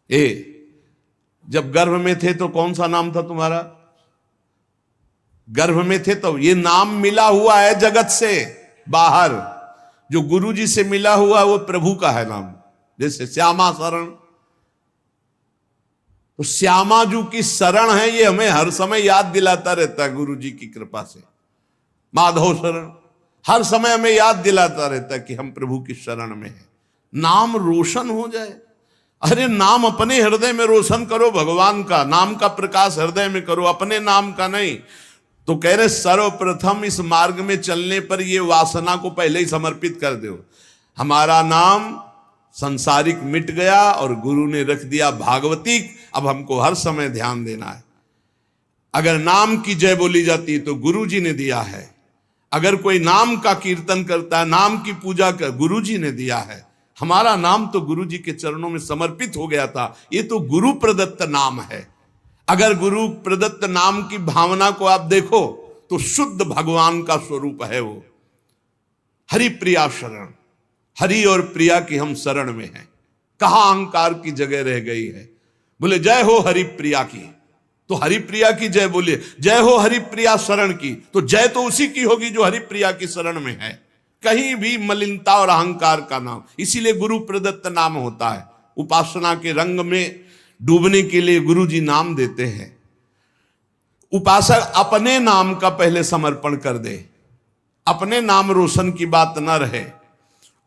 जब गर्भ में थे तो कौन सा नाम था तुम्हारा? गर्भ में थे तो ये नाम मिला हुआ है जगत से बाहर। जो गुरु जी से मिला हुआ वो प्रभु का है नाम। जैसे श्यामा शरण, तो श्यामा जू की शरण है, ये हमें हर समय याद दिलाता रहता है गुरु जी की कृपा से। माधव शरण हर समय हमें याद दिलाता रहता है कि हम प्रभु की शरण में हैं। नाम रोशन हो जाए। अरे नाम अपने हृदय में रोशन करो, भगवान का नाम का प्रकाश हृदय में करो, अपने नाम का नहीं। तो कह रहे सर्वप्रथम इस मार्ग में चलने पर ये वासना को पहले ही समर्पित कर दो। हमारा नाम संसारिक मिट गया और गुरु ने रख दिया भागवतिक। अब हमको हर समय ध्यान देना है। अगर नाम की जय बोली जाती तो गुरु जी ने दिया है। अगर कोई नाम का कीर्तन करता है, नाम की पूजा कर, गुरु जी ने दिया है। हमारा नाम तो गुरु जी के चरणों में समर्पित हो गया था। ये तो गुरु प्रदत्त नाम है। अगर गुरु प्रदत्त नाम की भावना को आप देखो तो शुद्ध भगवान का स्वरूप है वो। हरि प्रिया शरण, हरि और प्रिया की हम शरण में हैं। कहां अहंकार की जगह रह गई है। बोले जय हो हरि प्रिया की, तो हरि प्रिया की जय बोलिए। जय हो हरि प्रिया शरण की, तो जय तो उसी की होगी जो हरि प्रिया की शरण में है। कहीं भी मलिनता और अहंकार का नाम, इसीलिए गुरु प्रदत्त नाम होता है। उपासना के रंग में डूबने के लिए गुरु जी नाम देते हैं। उपासक अपने नाम का पहले समर्पण कर दे, अपने नाम रोशन की बात न रहे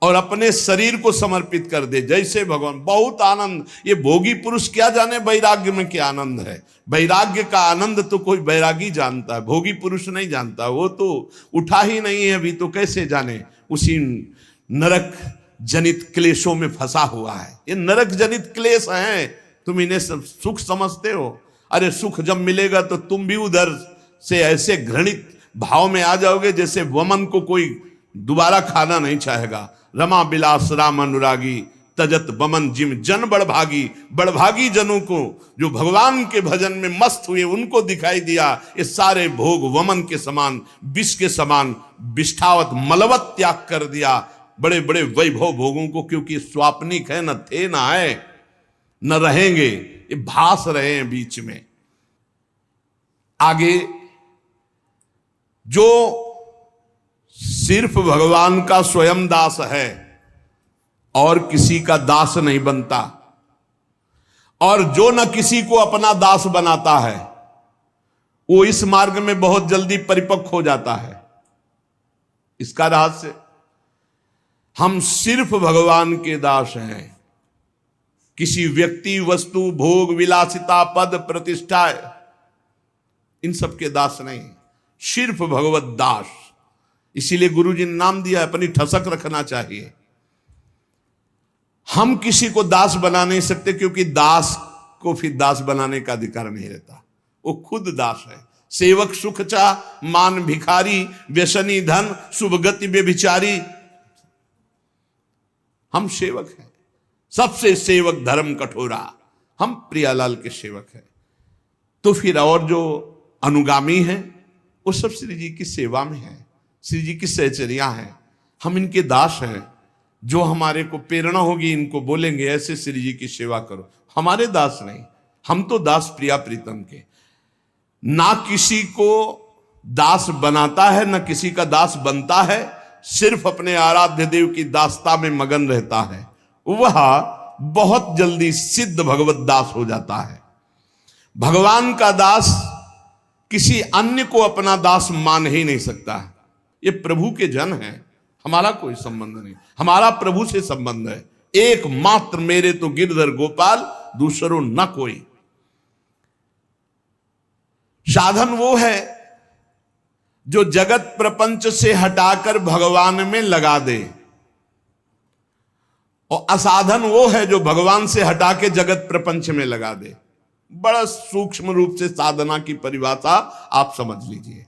और अपने शरीर को समर्पित कर दे। जैसे भगवान, बहुत आनंद। ये भोगी पुरुष क्या जाने वैराग्य में क्या आनंद है। वैराग्य का आनंद तो कोई वैरागी जानता है, भोगी पुरुष नहीं जानता। वो तो उठा ही नहीं है अभी, तो कैसे जाने। उसी नरक जनित क्लेशों में फंसा हुआ है। ये नरक जनित क्लेश हैं, तुम इन्हें सुख समझते हो। अरे सुख जब मिलेगा तो तुम भी उधर से ऐसे घृणित भाव में आ जाओगे जैसे वमन को कोई दोबारा खाना नहीं चाहेगा। रमा बिलास राम अनुरागी, तजत बमन जिम जन बड़भागी। बड़भागी जनों को जो भगवान के भजन में मस्त हुए उनको दिखाई दिया ये सारे भोग वमन के समान, विष के समान विष्ठावत मलवत त्याग कर दिया। बड़े बड़े वैभव भोगों को, क्योंकि स्वाप्निक है, न थे न आए न रहेंगे, ये भास रहे हैं बीच में। आगे जो सिर्फ भगवान का स्वयं दास है और किसी का दास नहीं बनता, और जो न किसी को अपना दास बनाता है, वो इस मार्ग में बहुत जल्दी परिपक्व हो जाता है। इसका रहस्य, हम सिर्फ भगवान के दास हैं। किसी व्यक्ति, वस्तु, भोग, विलासिता, पद, प्रतिष्ठा, इन सब के दास नहीं, सिर्फ भगवत दास। इसीलिए गुरु जी ने नाम दिया, अपनी ठसक रखना चाहिए। हम किसी को दास बना नहीं सकते, क्योंकि दास को फिर दास बनाने का अधिकार नहीं रहता। वो खुद दास है। सेवक सुख चा मान भिखारी, व्यसनी धन शुभ गति व्यभिचारी। हम सेवक हैं, सबसे सेवक धर्म कठोरा। हम प्रियालाल के सेवक हैं। तो फिर और जो अनुगामी हैं वो सब श्री जी की सेवा में है, श्री जी की सहचर्या हैं। हम इनके दास हैं। जो हमारे को प्रेरणा होगी इनको बोलेंगे ऐसे श्री जी की सेवा करो। हमारे दास नहीं, हम तो दास प्रिया प्रीतम के। ना किसी को दास बनाता है, ना किसी का दास बनता है, सिर्फ अपने आराध्य देव की दासता में मगन रहता है। वह बहुत जल्दी सिद्ध भगवत दास हो जाता है। भगवान का दास किसी अन्य को अपना दास मान ही नहीं सकता। ये प्रभु के जन हैं, हमारा कोई संबंध नहीं। हमारा प्रभु से संबंध है। एकमात्र मेरे तो गिरधर गोपाल, दूसरों न कोई। साधन वो है जो जगत प्रपंच से हटाकर भगवान में लगा दे, और असाधन वो है जो भगवान से हटा के जगत प्रपंच में लगा दे। बड़ा सूक्ष्म रूप से साधना की परिभाषा आप समझ लीजिए।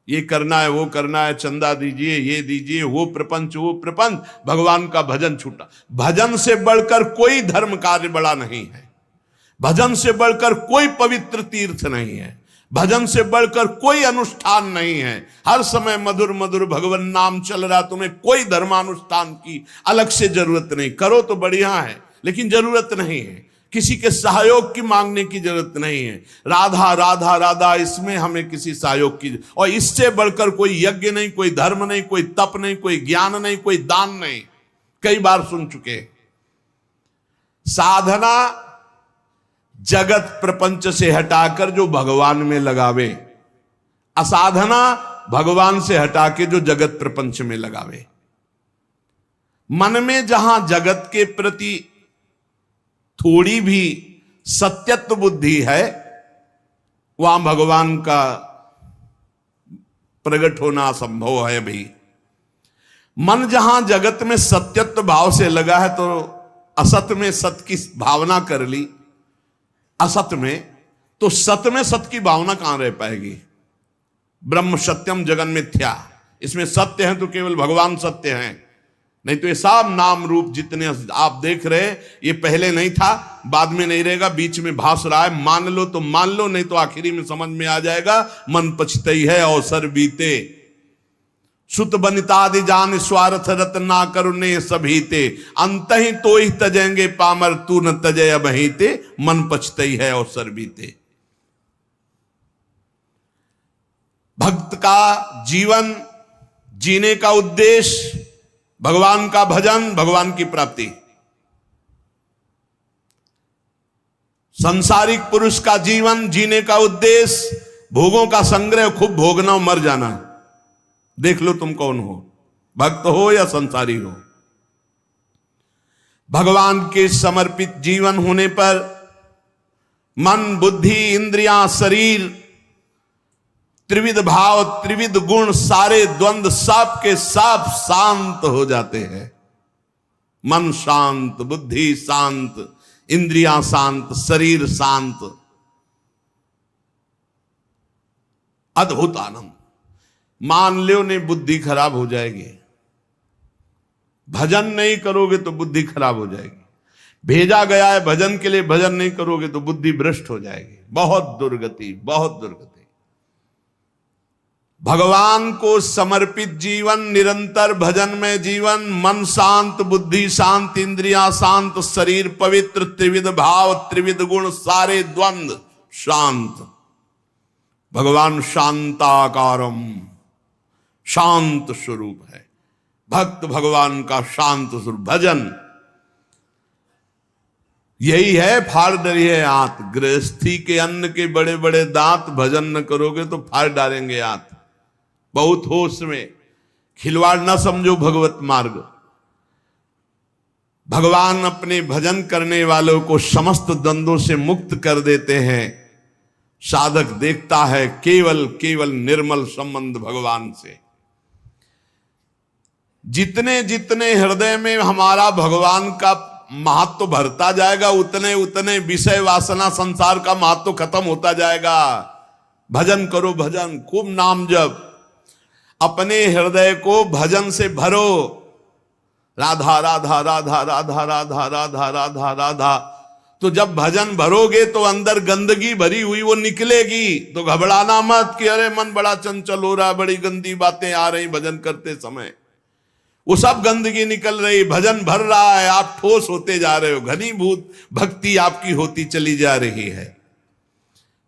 ये करना है, वो करना है, चंदा दीजिए, ये दीजिए, वो प्रपंच, भगवान का भजन छूटा। भजन से बढ़कर कोई धर्म कार्य बड़ा नहीं है। भजन से बढ़कर कोई पवित्र तीर्थ नहीं है। भजन से बढ़कर कोई अनुष्ठान नहीं है। हर समय मधुर मधुर भगवान नाम चल रहा, तुम्हें कोई धर्मानुष्ठान की अलग से जरूरत नहीं। करो तो बढ़िया है, लेकिन जरूरत नहीं है। किसी के सहयोग की मांगने की जरूरत नहीं है। राधा राधा राधा, इसमें हमें किसी सहयोग की, और इससे बढ़कर कोई यज्ञ नहीं, कोई धर्म नहीं, कोई तप नहीं, कोई ज्ञान नहीं, कोई दान नहीं। कई बार सुन चुके। साधना जगत प्रपंच से हटाकर जो भगवान में लगावे, असाधना भगवान से हटा के जो जगत प्रपंच में लगावे। मन में जहां जगत के प्रति थोड़ी भी सत्यत्व बुद्धि है, वहां भगवान का प्रकट होना असंभव है भी। मन जहां जगत में सत्यत्व भाव से लगा है, तो असत में सत की भावना कर ली, असत में, तो सत में सत की भावना कहां रह पाएगी। ब्रह्म सत्यम जगन मिथ्या, इसमें सत्य है तो केवल भगवान सत्य हैं, नहीं तो ये सब नाम रूप जितने आप देख रहे, ये पहले नहीं था, बाद में नहीं रहेगा, बीच में भास रहा है। मान लो तो मान लो, नहीं तो आखिरी में समझ में आ जाएगा। मन पछतई है अवसर बीते, सुत बनितादि जान स्वार्थ रत ना करुणे सभीते, अंत ही तो ही तजेंगे पामर तू न तजय बहीते, मन पछतई है अवसर बीते। भक्त का जीवन जीने का उद्देश्य भगवान का भजन, भगवान की प्राप्ति। सांसारिक पुरुष का जीवन जीने का उद्देश्य भोगों का संग्रह, खूब भोगना, मर जाना। देख लो तुम कौन हो, भक्त हो या संसारी हो। भगवान के समर्पित जीवन होने पर मन, बुद्धि, इंद्रियां, शरीर, त्रिविध भाव, त्रिविध गुण, सारे द्वंद्व सब के सब शांत हो जाते हैं। मन शांत, बुद्धि शांत, इंद्रियां शांत, शरीर शांत, अद्भुत आनंद। मान लो ने बुद्धि खराब हो जाएगी, भजन नहीं करोगे तो बुद्धि खराब हो जाएगी। भेजा गया है भजन के लिए, भजन नहीं करोगे तो बुद्धि भ्रष्ट हो जाएगी। बहुत दुर्गति, बहुत दुर्गति। भगवान को समर्पित जीवन, निरंतर भजन में जीवन, मन शांत, बुद्धि शांत, इंद्रियां शांत, शरीर पवित्र, त्रिविध भाव, त्रिविध गुण, सारे द्वंद्व शांत। भगवान शांताकारम, शांत स्वरूप है। भक्त भगवान का शांत स्वरूप। भजन यही है, फाड़ डरी है आंत। गृहस्थी के अन्न के बड़े बड़े दांत, भजन न करोगे तो फाड़ डालेंगे आंत। बहुत होश में, खिलवाड़ न समझो भगवत मार्ग। भगवान अपने भजन करने वालों को समस्त द्वंद्वों से मुक्त कर देते हैं। साधक देखता है केवल केवल निर्मल संबंध भगवान से। जितने जितने हृदय में हमारा भगवान का महत्व भरता जाएगा, उतने उतने विषय वासना संसार का महत्व खत्म होता जाएगा। भजन करो, भजन, खूब नाम जप, अपने हृदय को भजन से भरो। राधा राधा राधा राधा राधा राधा राधा राधा। तो जब भजन भरोगे तो अंदर गंदगी भरी हुई वो निकलेगी। तो घबराना मत कि अरे मन बड़ा चंचल हो रहा, बड़ी गंदी बातें आ रही भजन करते समय। वो सब गंदगी निकल रही, भजन भर रहा है, आप ठोस होते जा रहे हो, घनीभूत भक्ति आपकी होती चली जा रही है।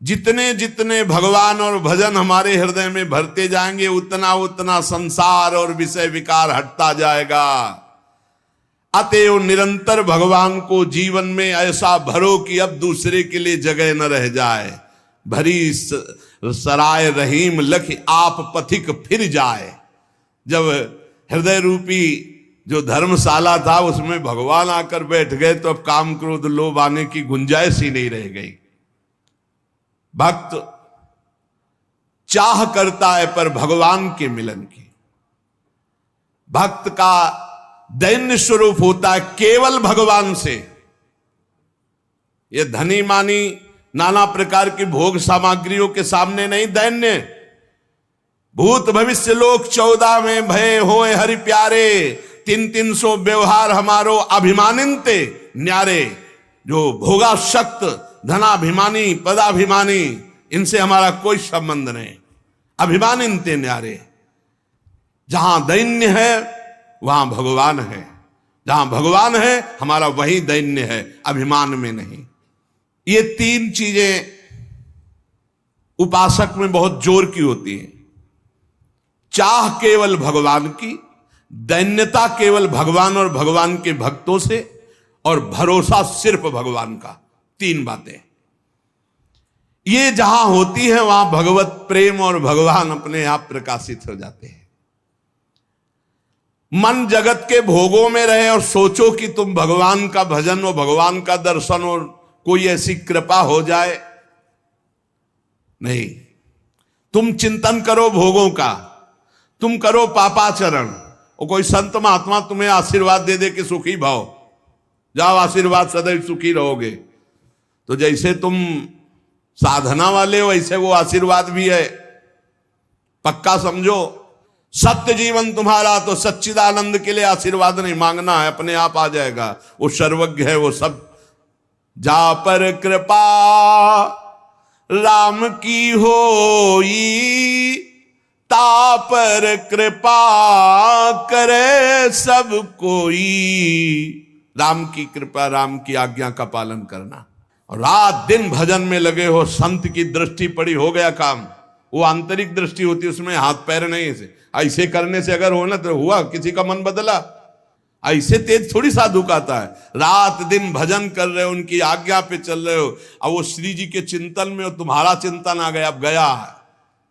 जितने जितने भगवान और भजन हमारे हृदय में भरते जाएंगे, उतना उतना संसार और विषय विकार हटता जाएगा। अतएव निरंतर भगवान को जीवन में ऐसा भरो कि अब दूसरे के लिए जगह न रह जाए। भरी सराय रहीम लख आप पथिक फिर जाए। जब हृदय रूपी जो धर्मशाला था उसमें भगवान आकर बैठ गए तो अब काम क्रोध लोभ आने की गुंजाइश ही नहीं रह गई। भक्त चाह करता है पर भगवान के मिलन की। भक्त का दैन्य स्वरूप होता है केवल भगवान से। ये धनी मानी नाना प्रकार की भोग सामग्रियों के सामने नहीं दैन्य। भूत भविष्य लोक 14 में भय होए हरि प्यारे, 300 व्यवहार हमारो अभिमानिनते न्यारे। जो भोगाशक्त, धनाभिमानी, पदाभिमानी, इनसे हमारा कोई संबंध नहीं। अभिमानिनते न्यारे। जहां दैन्य है वहां भगवान है, जहां भगवान है हमारा वही दैन्य है, अभिमान में नहीं। ये तीन चीजें उपासक में बहुत जोर की होती हैं। चाह केवल भगवान की, दैन्यता केवल भगवान और भगवान के भक्तों से, और भरोसा सिर्फ भगवान का। तीन बातें ये जहां होती है वहां भगवत प्रेम और भगवान अपने आप प्रकाशित हो जाते हैं। मन जगत के भोगों में रहे और सोचो कि तुम भगवान का भजन और भगवान का दर्शन और कोई ऐसी कृपा हो जाए, नहीं। तुम चिंतन करो भोगों का, तुम करो पापाचरण, और कोई संत महात्मा तुम्हें आशीर्वाद दे दे कि सुखी भाव, जाओ आशीर्वाद सदैव सुखी रहोगे, तो जैसे तुम साधना वाले हो वैसे वो आशीर्वाद भी है, पक्का समझो। सत्य जीवन तुम्हारा, तो सच्चिदानंद के लिए आशीर्वाद नहीं मांगना है, अपने आप आ जाएगा। वो सर्वज्ञ है, वो सब। जा पर कृपा राम की होई, ता पर कृपा करे सब कोई। राम की कृपा, राम की आज्ञा का पालन करना, और रात दिन भजन में लगे हो। संत की दृष्टि पड़ी, हो गया काम। वो आंतरिक दृष्टि होती है, उसमें हाथ पैर नहीं से ऐसे करने से अगर हो ना तो हुआ, किसी का मन बदला। ऐसे तेज थोड़ी साधु का आता है। रात दिन भजन कर रहे हो, उनकी आज्ञा पे चल रहे हो, अब वो श्री जी के चिंतन में, और तुम्हारा चिंतन आ गया, अब गया है।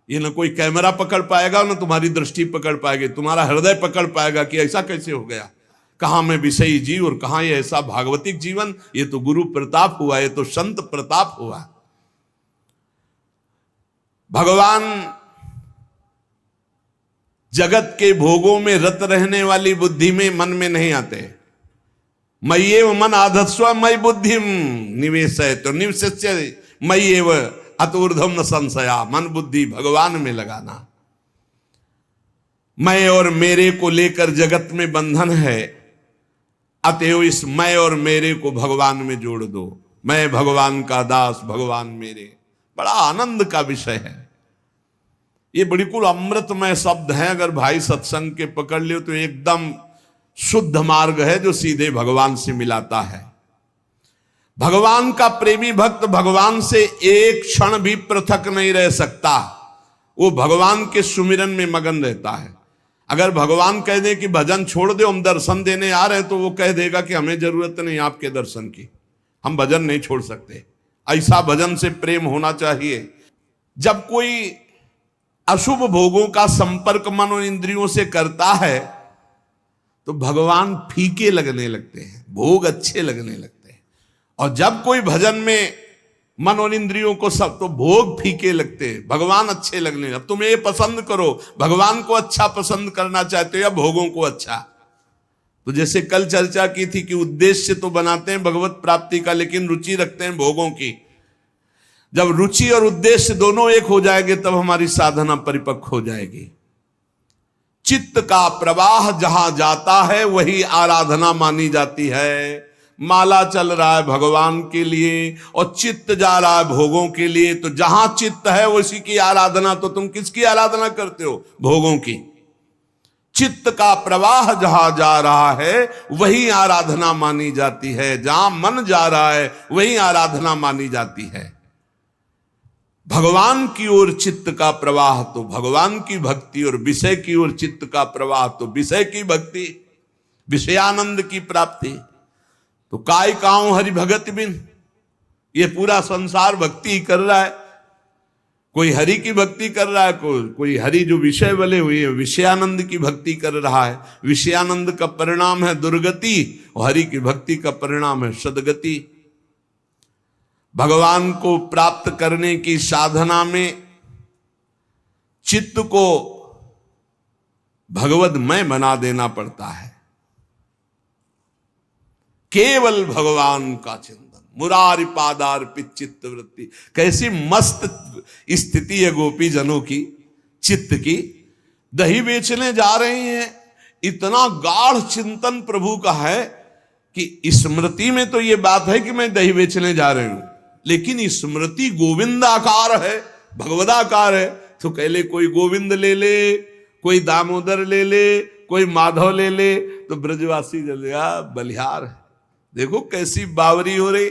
ये ना कोई कैमरा पकड़ पाएगा, ना तुम्हारी दृष्टि पकड़ पाएगी, तुम्हारा हृदय पकड़ पाएगा कि ऐसा कैसे हो गया, कहां में विषयी जीव और कहां ये ऐसा भागवतिक जीवन। ये तो गुरु प्रताप हुआ, ये तो संत प्रताप हुआ। भगवान जगत के भोगों में रत रहने वाली बुद्धि में, मन में नहीं आते। मय्येव मन आधत्स्व मयि बुद्धिम निवेशय, तो निवस्य मय्येव अतुर्धम न संशया। मन बुद्धि भगवान में लगाना। मैं और मेरे को लेकर जगत में बंधन है, अतएव इस मैं और मेरे को भगवान में जोड़ दो। मैं भगवान का दास, भगवान मेरे। बड़ा आनंद का विषय है ये, बिल्कुल अमृतमय शब्द है। अगर भाई सत्संग के पकड़ लियो तो एकदम शुद्ध मार्ग है जो सीधे भगवान से मिलाता है। भगवान का प्रेमी भक्त भगवान से एक क्षण भी पृथक नहीं रह सकता। वो भगवान के सुमिरन में मगन रहता है। अगर भगवान कह दे कि भजन छोड़ दो, हम दर्शन देने आ रहे हैं, तो वो कह देगा कि हमें जरूरत नहीं आपके दर्शन की, हम भजन नहीं छोड़ सकते। ऐसा भजन से प्रेम होना चाहिए। जब कोई अशुभ भोगों का संपर्क मन और इंद्रियों से करता है तो भगवान फीके लगने लगते हैं, भोग अच्छे लगने लगते हैं। और जब कोई भजन में मन और इंद्रियों को सब, तो भोग फीके लगते हैं, भगवान अच्छे लगने। अब तुम ये पसंद करो, भगवान को अच्छा पसंद करना चाहते हो या भोगों को अच्छा। तो जैसे कल चर्चा की थी कि उद्देश्य तो बनाते हैं भगवत प्राप्ति का, लेकिन रुचि रखते हैं भोगों की। जब रुचि और उद्देश्य दोनों एक हो जाएंगे तब हमारी साधना परिपक्व हो जाएगी। चित्त का प्रवाह जहां जाता है वही आराधना मानी जाती है। माला चल रहा है भगवान के लिए और चित्त जा रहा है भोगों के लिए, तो जहां चित्त है उसी की आराधना। तो तुम किसकी आराधना करते हो? भोगों की। चित्त का प्रवाह जहां जा रहा है वही आराधना मानी जाती है। जहां मन जा रहा है वही आराधना मानी जाती है। भगवान की ओर चित्त का प्रवाह तो भगवान की भक्ति, और विषय की ओर चित्त का प्रवाह तो विषय की भक्ति, विषयानंद की प्राप्ति। तो काय काऊं हरि भगत बिन, ये पूरा संसार भक्ति कर रहा है। कोई हरि की भक्ति कर रहा है, कोई हरि जो विषय वाले हुए विषयानंद की भक्ति कर रहा है। विषयानंद का परिणाम है दुर्गति और हरि की भक्ति का परिणाम है सदगति। भगवान को प्राप्त करने की साधना में चित्त को भगवदमय बना देना पड़ता है। केवल भगवान का चिंतन, मुरारी पादार्पित चित्त वृत्ति। कैसी मस्त स्थिति है गोपी जनों की, चित्त की। दही बेचने जा रहे हैं, इतना गाढ़ चिंतन प्रभु का है कि स्मृति में तो ये बात है कि मैं दही बेचने जा रही हूं, लेकिन स्मृति गोविंदाकार है, भगवदाकार है। तो कह ले कोई गोविंद ले ले, कोई दामोदर ले ले, कोई माधव ले ले, तो ब्रजवासी जल गया बलिहार है। देखो कैसी बावरी हो रही।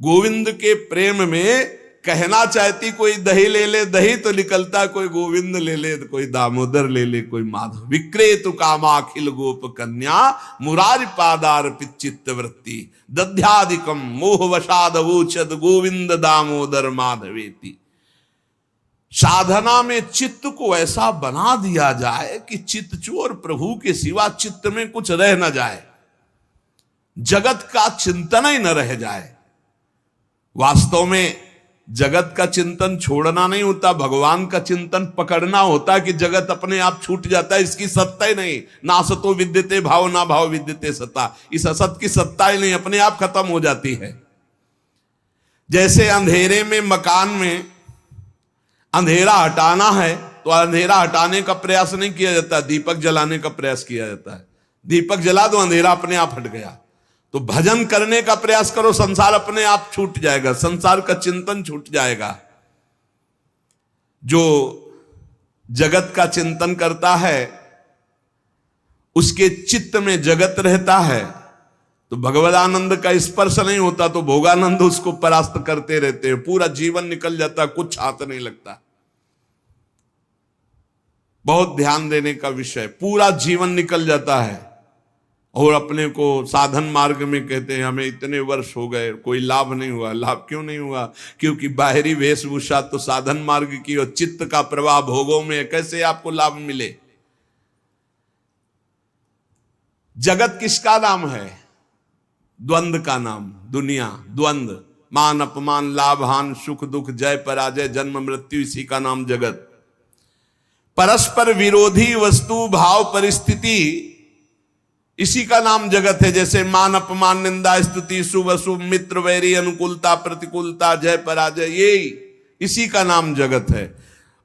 गोविंद के प्रेम में कहना चाहती कोई दही ले ले, दही तो निकलता कोई गोविंद ले ले, कोई दामोदर ले ले, कोई माधव। विक्रेतु कामाखिल गोप कन्या मुरारी पादार्पित चित्त वृत्ति दध्यादिकम मोह वशाद वोचद गोविंद दामोदर माधवेति। साधना में चित्त को ऐसा बना दिया जाए कि चित्त चोर प्रभु के सिवा चित्त में कुछ रह न जाए, जगत का चिंतन ही न रह जाए। वास्तव में जगत का चिंतन छोड़ना नहीं होता, भगवान का चिंतन पकड़ना होता कि जगत अपने आप छूट जाता है, इसकी सत्ता ही नहीं। ना असतो विद्यते भाव, ना भाव विद्यते सत्ता। इस असत की सत्ता ही नहीं, अपने आप खत्म हो जाती है। जैसे अंधेरे में मकान में अंधेरा हटाना है तो अंधेरा हटाने का प्रयास नहीं किया जाता, दीपक जलाने का प्रयास किया जाता है। दीपक जला दो, अंधेरा अपने आप हट गया। तो भजन करने का प्रयास करो, संसार अपने आप छूट जाएगा, संसार का चिंतन छूट जाएगा। जो जगत का चिंतन करता है उसके चित्त में जगत रहता है, तो भगवदानंद का स्पर्श नहीं होता तो भोगानंद उसको परास्त करते रहते हैं। पूरा जीवन निकल जाता, कुछ हाथ नहीं लगता। बहुत ध्यान देने का विषय, पूरा जीवन निकल जाता है और अपने को साधन मार्ग में कहते हैं हमें इतने वर्ष हो गए, कोई लाभ नहीं हुआ। लाभ क्यों नहीं हुआ? क्योंकि बाहरी वेशभूषा तो साधन मार्ग की और चित्त का प्रवाह भोगों में, कैसे आपको लाभ मिले? जगत किसका नाम है? द्वंद्व का नाम। दुनिया द्वंद्व, मान अपमान, लाभ हान, सुख दुख, जय पराजय, जन्म मृत्यु, इसी का नाम जगत। परस्पर विरोधी वस्तु भाव परिस्थिति, इसी का नाम जगत है। जैसे मान अपमान, निंदा स्तुति, शुभ अशुभ, मित्र वैरी, अनुकूलता प्रतिकूलता, जय पराजय, ये इसी का नाम जगत है।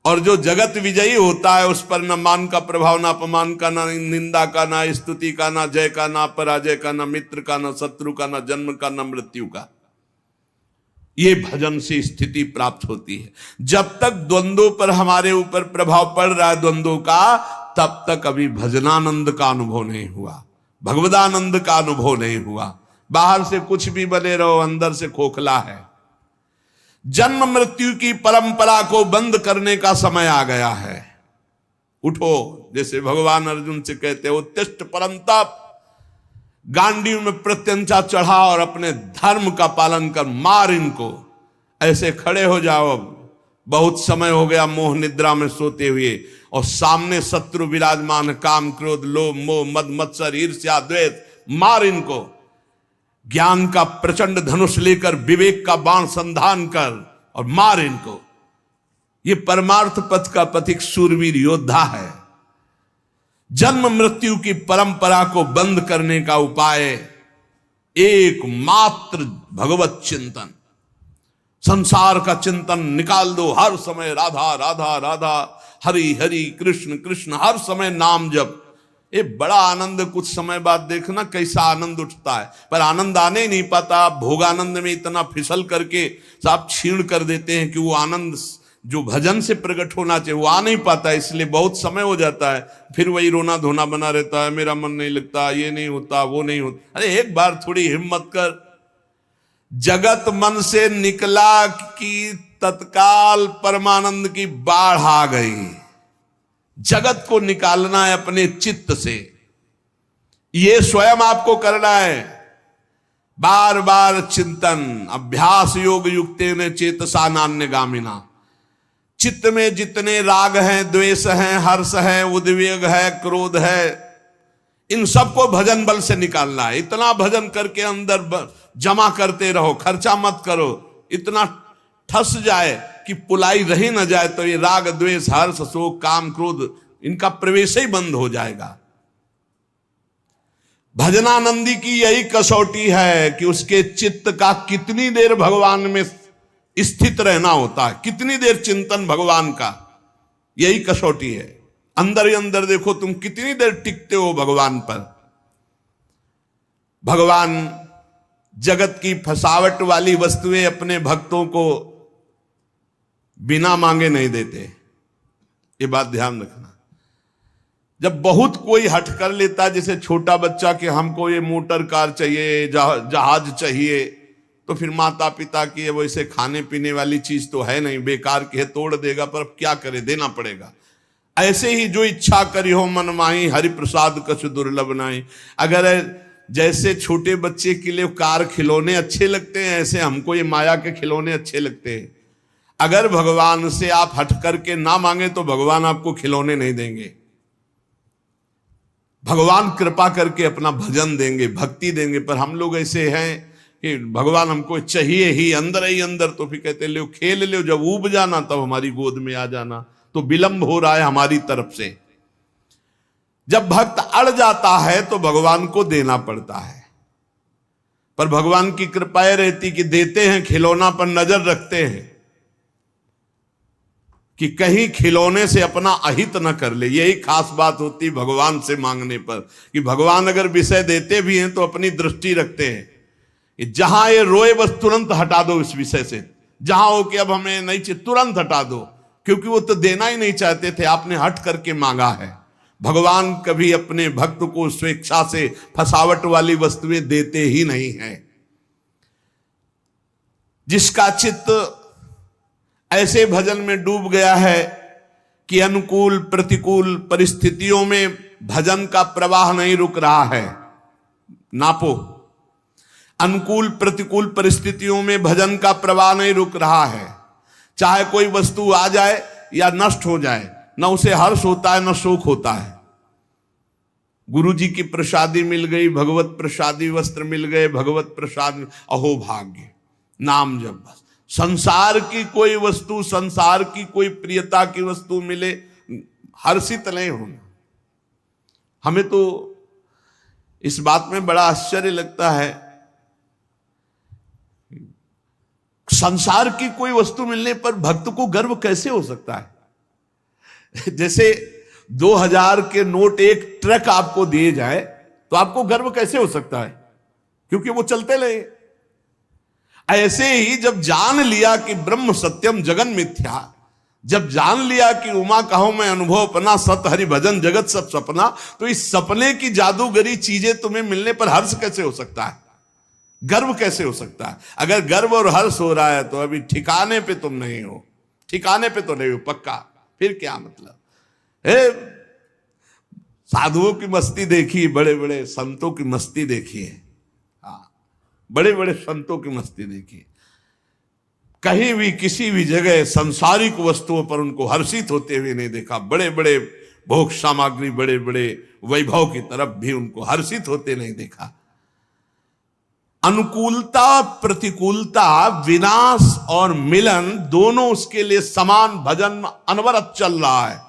और जो जगत विजयी होता है उस पर न मान का प्रभाव, ना अपमान का, ना निंदा का, ना स्तुति का, ना जय का, ना पराजय का, ना मित्र का, ना शत्रु का, ना जन्म का, ना मृत्यु का। ये भजन से स्थिति प्राप्त होती है। जब तक द्वंद्वों पर हमारे ऊपर प्रभाव पड़ रहा है द्वंद्वों का, तब तक अभी भजनानंद का अनुभव नहीं हुआ, भगवदानंद का अनुभव नहीं हुआ। बाहर से कुछ भी बने रहो, अंदर से खोखला है। जन्म मृत्यु की परंपरा को बंद करने का समय आ गया है। उठो, जैसे भगवान अर्जुन से कहते हैं उत्तिष्ठ परंतप, गांडीव में प्रत्यंचा चढ़ा और अपने धर्म का पालन कर, मार इनको। ऐसे खड़े हो जाओ, बहुत समय हो गया मोह निद्रा में सोते हुए और सामने शत्रु विराजमान, काम क्रोध लोभ मोह मद मत्सर ईर्ष्या द्वेष, मार इनको। ज्ञान का प्रचंड धनुष लेकर विवेक का बाण संधान कर और मार इनको। ये परमार्थ पथ का पथिक शूरवीर योद्धा है। जन्म मृत्यु की परंपरा को बंद करने का उपाय एकमात्र भगवत चिंतन। संसार का चिंतन निकाल दो, हर समय राधा राधा राधा, हरि हरि कृष्ण कृष्ण, हर समय नाम जप। ये बड़ा आनंद, कुछ समय बाद देखना कैसा आनंद उठता है। पर आनंद आने ही नहीं पाता। आप भोगानंद में इतना फिसल करके आप छीण कर देते हैं कि वो आनंद जो भजन से प्रकट होना चाहिए वो आ नहीं पाता, इसलिए बहुत समय हो जाता है। फिर वही रोना धोना बना रहता है, मेरा मन नहीं लगता, ये नहीं होता, वो नहीं होता। अरे एक बार थोड़ी हिम्मत कर। जगत मन से निकला कि तत्काल परमानंद की बाढ़ आ गई। जगत को निकालना है अपने चित्त से, ये स्वयं आपको करना है। बार बार चिंतन, अभ्यास योग युक्तेन चेतसा नान्यगामिना। चित्त में जितने राग हैं, द्वेष हैं, हर्ष है, उद्वेग है, क्रोध है, इन सबको भजन बल से निकालना है। इतना भजन करके अंदर जमा करते रहो, खर्चा मत करो। इतना ठस जाए कि पुलाई रही न जाए तो ये राग द्वेष हर्ष शोक काम क्रोध इनका प्रवेश ही बंद हो जाएगा। भजनानंदी की यही कसौटी है कि उसके चित्त का कितनी देर भगवान में स्थित रहना होता है, कितनी देर चिंतन भगवान का, यही कसौटी है। अंदर ही अंदर देखो तुम कितनी देर टिकते हो भगवान पर। भगवान जगत की फसावट वाली वस्तुएं अपने भक्तों को बिना मांगे नहीं देते, ये बात ध्यान रखना। जब बहुत कोई हट कर लेता, जैसे छोटा बच्चा कि हमको ये मोटर कार चाहिए, जहाज चाहिए, तो फिर माता पिता की वैसे खाने पीने वाली चीज तो है नहीं, बेकार की है, तोड़ देगा, पर अब क्या करे, देना पड़ेगा। ऐसे ही जो इच्छा करी हो मन माही, हरि प्रसाद कछु दुर्लभ नाही। अगर जैसे छोटे बच्चे के लिए कार खिलौने अच्छे लगते हैं, ऐसे हमको ये माया के खिलौने अच्छे लगते हैं। अगर भगवान से आप हट करके ना मांगे तो भगवान आपको खिलौने नहीं देंगे। भगवान कृपा करके अपना भजन देंगे, भक्ति देंगे। पर हम लोग ऐसे हैं कि भगवान हमको चाहिए ही अंदर, तो फिर कहते ले खेल ले, जब ऊब जाना तब हमारी गोद में आ जाना। तो विलंब हो रहा है हमारी तरफ से। जब भक्त अड़ जाता है तो भगवान को देना पड़ता है। पर भगवान की कृपा रहती कि देते हैं खिलौना पर नजर रखते हैं कि कहीं खिलौने से अपना अहित न कर ले। यही खास बात होती भगवान से मांगने पर, कि भगवान अगर विषय देते भी हैं तो अपनी दृष्टि रखते हैं कि जहां ये रोए बस तुरंत हटा दो इस विषय से, जहां हो कि अब हमें नहीं चाहिए तुरंत हटा दो, क्योंकि वो तो देना ही नहीं चाहते थे, आपने हट करके मांगा है। भगवान कभी अपने भक्त को स्वेच्छा से फसावट वाली वस्तुएं देते ही नहीं हैं। जिसका चित्त ऐसे भजन में डूब गया है कि अनुकूल प्रतिकूल परिस्थितियों में भजन का प्रवाह नहीं रुक रहा है, नापो। अनुकूल प्रतिकूल परिस्थितियों में भजन का प्रवाह नहीं रुक रहा है। चाहे कोई वस्तु आ जाए या नष्ट हो जाए, न उसे हर्ष होता है न शोक होता है। गुरु जी की प्रसादी मिल गई, भगवत प्रसादी वस्त्र मिल गए, भगवत प्रसाद, अहो भाग्य, नाम जब बस। संसार की कोई वस्तु, संसार की कोई प्रियता की वस्तु मिले, हर्षित नहीं होना। हमें तो इस बात में बड़ा आश्चर्य लगता है, संसार की कोई वस्तु मिलने पर भक्त को गर्व कैसे हो सकता है। जैसे 2000 के नोट एक ट्रक आपको दिए जाए तो आपको गर्व कैसे हो सकता है, क्योंकि वो चलते रहे। ऐसे ही जब जान लिया कि ब्रह्म सत्यम जगन मिथ्या, जब जान लिया कि उमा कहो मैं अनुभव अपना, सत हरि भजन जगत सब सपना, तो इस सपने की जादूगरी चीजें तुम्हें मिलने पर हर्ष कैसे हो सकता है, गर्व कैसे हो सकता है। अगर गर्व और हर्ष हो रहा है तो अभी ठिकाने पे तुम नहीं हो, ठिकाने पे तो नहीं हो पक्का। फिर क्या मतलब है। साधुओं की मस्ती देखी, बड़े बड़े संतों की मस्ती देखी है, बड़े बड़े संतों की मस्ती देखी। कहीं भी किसी भी जगह सांसारिक वस्तुओं पर उनको हर्षित होते हुए नहीं देखा। बड़े बड़े भोग सामग्री, बड़े बड़े वैभव की तरफ भी उनको हर्षित होते नहीं देखा। अनुकूलता प्रतिकूलता, विनाश और मिलन दोनों उसके लिए समान भजन अनवरत चल रहा है।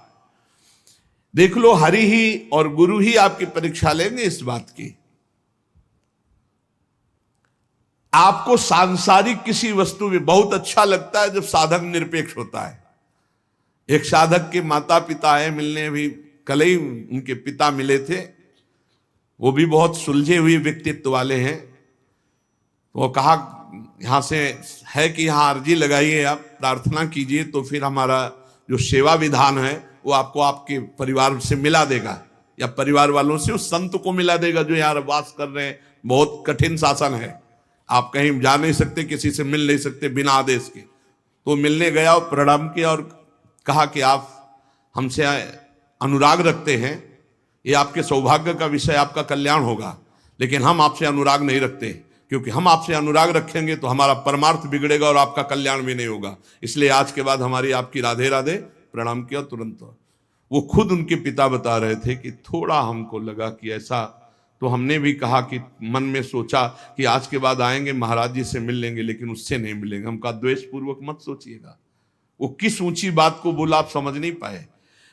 देख लो, हरि ही और गुरु ही आपकी परीक्षा लेंगे इस बात की। आपको सांसारिक किसी वस्तु में बहुत अच्छा लगता है जब साधक निरपेक्ष होता है। एक साधक के माता पिता आए मिलने, अभी कल ही उनके पिता मिले थे, वो भी बहुत सुलझे हुए व्यक्तित्व वाले हैं। वो कहा यहां से है कि यहां अर्जी लगाइए, आप प्रार्थना कीजिए, तो फिर हमारा जो सेवा विधान है वो आपको आपके परिवार से मिला देगा, या परिवार वालों से उस संत को मिला देगा जो यहाँ वास कर रहे हैं। बहुत कठिन शासन है, आप कहीं जा नहीं सकते, किसी से मिल नहीं सकते बिना आदेश के। तो मिलने गया और प्रणाम किया और कहा कि आप हमसे अनुराग रखते हैं, ये आपके सौभाग्य का विषय, आपका कल्याण होगा, लेकिन हम आपसे अनुराग नहीं रखते, क्योंकि हम आपसे अनुराग रखेंगे तो हमारा परमार्थ बिगड़ेगा और आपका कल्याण भी नहीं होगा। इसलिए आज के बाद हमारी आपकी राधे राधे, प्रणाम किया तुरंत। वो खुद उनके पिता बता रहे थे कि थोड़ा हमको लगा कि ऐसा, तो हमने भी कहा कि मन में सोचा कि आज के बाद आएंगे महाराज जी से मिल लेंगे, लेकिन उससे नहीं मिलेंगे। हम कहा द्वेष पूर्वक मत सोचिएगा। वो किस ऊंची बात को बोला आप समझ नहीं पाए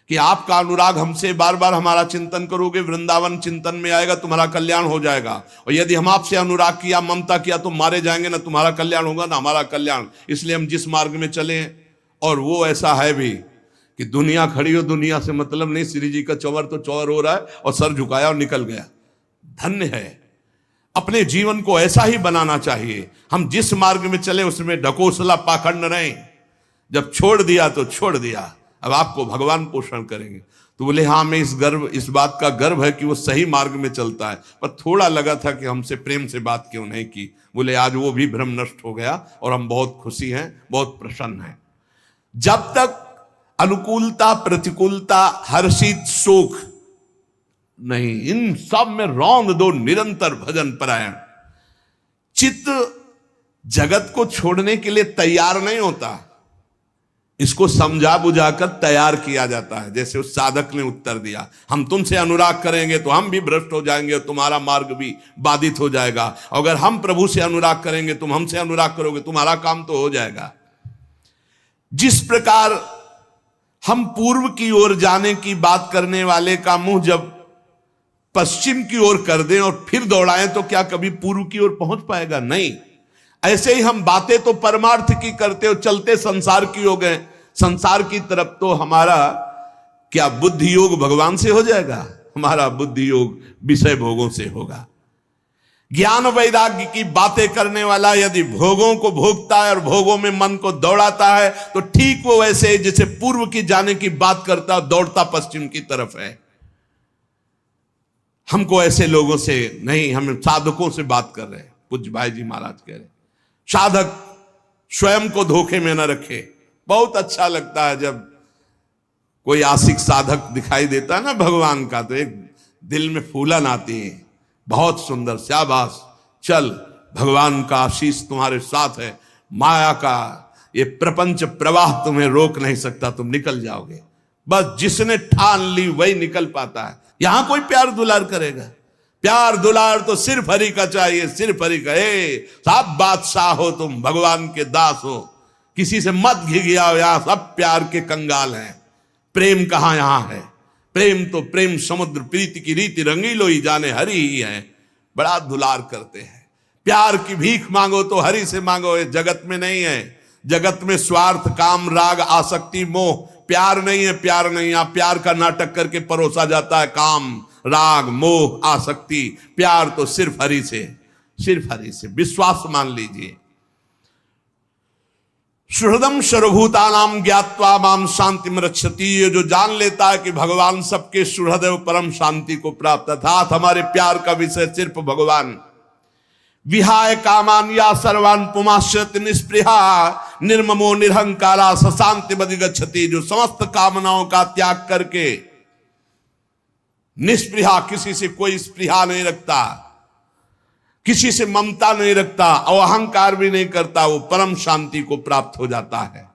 कि आपका अनुराग हमसे, बार बार हमारा चिंतन करोगे, वृंदावन चिंतन में आएगा, तुम्हारा कल्याण हो जाएगा। और यदि हम आपसे अनुराग किया, ममता किया, तो मारे जाएंगे, ना तुम्हारा कल्याण होगा ना हमारा कल्याण। इसलिए हम जिस मार्ग में चले, और वो ऐसा है भी कि दुनिया खड़ी हो, दुनिया से मतलब नहीं, श्री जी का चौवर तो चौवर हो रहा है और सर झुकाया और निकल गया। धन्य है। अपने जीवन को ऐसा ही बनाना चाहिए। हम जिस मार्ग में चले उसमें ढकोसला पाखंड नहीं। जब छोड़ दिया तो छोड़ दिया, अब आपको भगवान पोषण करेंगे। तो बोले हाँ, मैं इस बात का गर्व है कि वो सही मार्ग में चलता है, पर थोड़ा लगा था कि हमसे प्रेम से बात क्यों नहीं की। बोले आज वो भी भ्रम नष्ट हो गया और हम बहुत खुशी हैं, बहुत प्रसन्न हैं। जब तक अनुकूलता, प्रतिकूलता, हर्षित, शोक नहीं, इन सब में रौंद दो निरंतर भजन परायण। चित्त जगत को छोड़ने के लिए तैयार नहीं होता, इसको समझा बुझाकर तैयार किया जाता है। जैसे उस साधक ने उत्तर दिया, हम तुमसे अनुराग करेंगे तो हम भी भ्रष्ट हो जाएंगे और तुम्हारा मार्ग भी बाधित हो जाएगा। अगर हम प्रभु से अनुराग करेंगे, तुम हमसे अनुराग करोगे, तुम्हारा काम तो हो जाएगा। जिस प्रकार हम पूर्व की ओर जाने की बात करने वाले का मुंह जब पश्चिम की ओर कर दें और फिर दौड़ाएं तो क्या कभी पूर्व की ओर पहुंच पाएगा? नहीं। ऐसे ही हम बातें तो परमार्थ की करते हो, चलते संसार की हो गए, संसार की तरफ तो हमारा क्या बुद्धि योग भगवान से हो जाएगा? हमारा बुद्धि योग विषय भोगों से होगा। ज्ञान वैराग्य की बातें करने वाला यदि भोगों को भोगता है और भोगों में मन को दौड़ाता है तो ठीक वो वैसे जैसे पूर्व की जाने की बात करता है, दौड़ता पश्चिम की तरफ है। हमको ऐसे लोगों से नहीं, हम साधकों से बात कर रहे हैं। पूज्य भाई जी महाराज कह रहे साधक स्वयं को धोखे में न रखे। बहुत अच्छा लगता है जब कोई आशिक साधक दिखाई देता है ना भगवान का, तो एक दिल में फूलन आती है, बहुत सुंदर, शाबाश, चल भगवान का आशीष तुम्हारे साथ है, माया का ये प्रपंच प्रवाह तुम्हें रोक नहीं सकता, तुम निकल जाओगे। बस जिसने ठान ली वही निकल पाता है। यहां कोई प्यार दुलार करेगा? प्यार दुलार तो सिर्फ हरि का चाहिए, सिर्फ हरि का। सब बादशाह हो तुम, भगवान के दास हो, किसी से मत घिघियाओ। यहां सब प्यार के कंगाल हैं। प्रेम कहां यहां है? प्रेम तो प्रेम समुद्र, प्रीति की रीति रंगीलो ही जाने हरि ही है। बड़ा दुलार करते हैं। प्यार की भीख मांगो तो हरि से मांगो, ये जगत में नहीं है। जगत में स्वार्थ, काम, राग, आसक्ति, मोह, प्यार नहीं है। प्यार नहीं, यहां प्यार का नाटक करके परोसा जाता है। काम, राग, मोह, आसक्ति। प्यार तो सिर्फ हरि से, सिर्फ हरि से। विश्वास मान लीजिए। सुहृदम सर्वभूतानां ज्ञात्वा माम शांतिम रक्षति। ये जो जान लेता है कि भगवान सबके सुहृद एवं परम शांति को प्राप्त, अर्थात हमारे प्यार का विषय सिर्फ भगवान। विहाय कामान या सर्वान पुमाश्रित निष्पृहा निर्ममो निरहंकारा सशांति बदिगच्छति। जो समस्त कामनाओं का त्याग करके निष्पृहा, किसी से कोई स्पृहा नहीं रखता, किसी से ममता नहीं रखता और अहंकार भी नहीं करता, वो परम शांति को प्राप्त हो जाता है।